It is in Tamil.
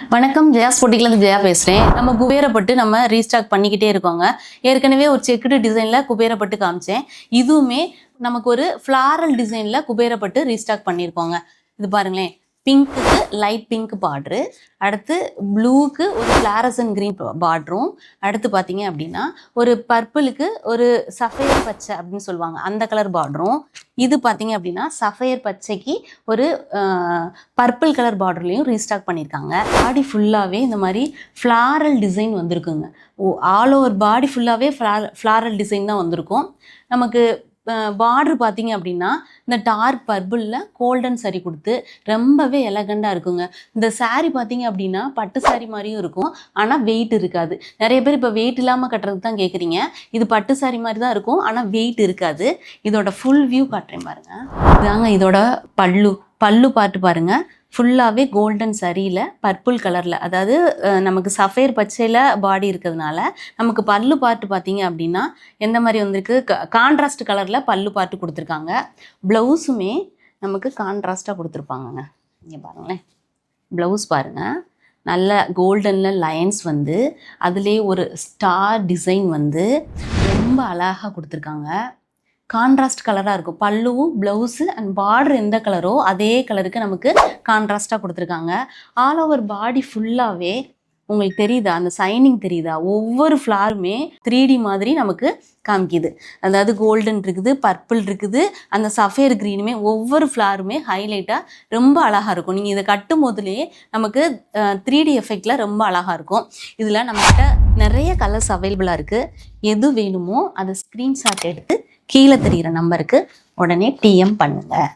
வணக்கம், ஜெயாஸ் போட்டிக்லேருந்து ஜெயா பேசுகிறேன். நம்ம குபேரப்பட்டு நம்ம ரீஸ்டாக் பண்ணிக்கிட்டே இருக்கோங்க. ஏற்கனவே ஒரு செக்குடு டிசைனில் குபேரப்பட்டு காமிச்சேன். இதுவுமே நமக்கு ஒரு ஃப்ளாரல் டிசைனில் குபேரப்பட்டு ரீஸ்டாக் பண்ணியிருக்கோங்க. இது பாருங்களேன், பிங்க்குக்கு லைட் பிங்க் பார்ட்ரு, அடுத்து ப்ளூக்கு ஒரு ஃப்ளாரசன் க்ரீன் பார்ட்ரும், அடுத்து பார்த்தீங்க அப்படின்னா ஒரு பர்பிளுக்கு ஒரு சஃபயர் பச்சை அப்படின்னு சொல்லுவாங்க அந்த கலர் பார்டரும், இது பார்த்தீங்க அப்படின்னா சஃபயர் பச்சைக்கு ஒரு பர்பிள் கலர் பார்டர்லையும் ரீஸ்டாக் பண்ணியிருக்காங்க. பாடி ஃபுல்லாகவே இந்த மாதிரி ஃப்ளாரல் டிசைன் வந்திருக்குங்க. ஆல் ஓவர் பாடி ஃபுல்லாகவே ஃப்ளாரல் டிசைன் தான் வந்திருக்கும். நமக்கு பார்டர் பார்த்தீங்க அப்படின்னா இந்த டார்க் பர்பிளில் கோல்டன் சாரி கொடுத்து ரொம்பவே எலகண்டாக இருக்குங்க. இந்த சாரீ பார்த்தீங்க அப்படின்னா பட்டு சாரீ மாதிரியும் இருக்கும், ஆனால் வெயிட் இருக்காது. நிறைய பேர் இப்போ வெயிட் இல்லாமல் கட்டுறதுக்கு தான் கேட்குறீங்க. இது பட்டு சாரீ மாதிரி தான் இருக்கும், ஆனால் வெயிட் இருக்காது. இதோட ஃபுல் வியூ காட்டுறேன் பாருங்கள். இதாங்க இதோட பல்லு பார்த்து பாருங்கள். ஃபுல்லாகவே கோல்டன் சரியில் பர்பிள் கலரில், அதாவது நமக்கு சஃபேர் பச்சையில் பாடி இருக்கிறதுனால நமக்கு பல்லு பார்ட்டு பார்த்தீங்க அப்படின்னா எந்த மாதிரி வந்திருக்கு, கான்ட்ராஸ்ட் கலரில் பல்லு பார்ட்டு கொடுத்துருக்காங்க. ப்ளவுஸுமே நமக்கு கான்ட்ராஸ்ட்டாக கொடுத்துருப்பாங்கங்க. இங்கே பாருங்களேன், ப்ளவுஸ் பாருங்கள், நல்ல கோல்டனில் லைன்ஸ் வந்து அதுலேயே ஒரு ஸ்டார் டிசைன் வந்து ரொம்ப அழகாக கொடுத்துருக்காங்க. கான்ட்ராஸ்ட் கலராக இருக்கும். பல்லுவும் ப்ளவுஸு அண்ட் பார்டர் எந்த கலரோ அதே கலருக்கு நமக்கு கான்ட்ராஸ்ட்டாக கொடுத்துருக்காங்க. ஆல் ஓவர் பாடி ஃபுல்லாகவே உங்களுக்கு தெரியுதா, அந்த சைனிங் தெரியுதா, ஒவ்வொரு ஃப்ளாருமே 3D மாதிரி நமக்கு காமிக்குது. அதாவது கோல்டன் இருக்குது, பர்பிள் இருக்குது, அந்த சஃபேர் க்ரீனுமே ஒவ்வொரு ஃப்ளாருமே ஹைலைட்டாக ரொம்ப அழகாக இருக்கும். நீங்கள் இதை கட்டும் போதுலேயே நமக்கு 3D எஃபெக்டில் ரொம்ப அழகாக இருக்கும். இதில் நம்மகிட்ட நிறைய கலர்ஸ் அவைலபிளாக இருக்குது. எது வேணுமோ அதை ஸ்க்ரீன்ஷாட் எடுத்து கீழே தெரிகிற நம்பருக்கு உடனே டிஎம் பண்ணுங்கள்.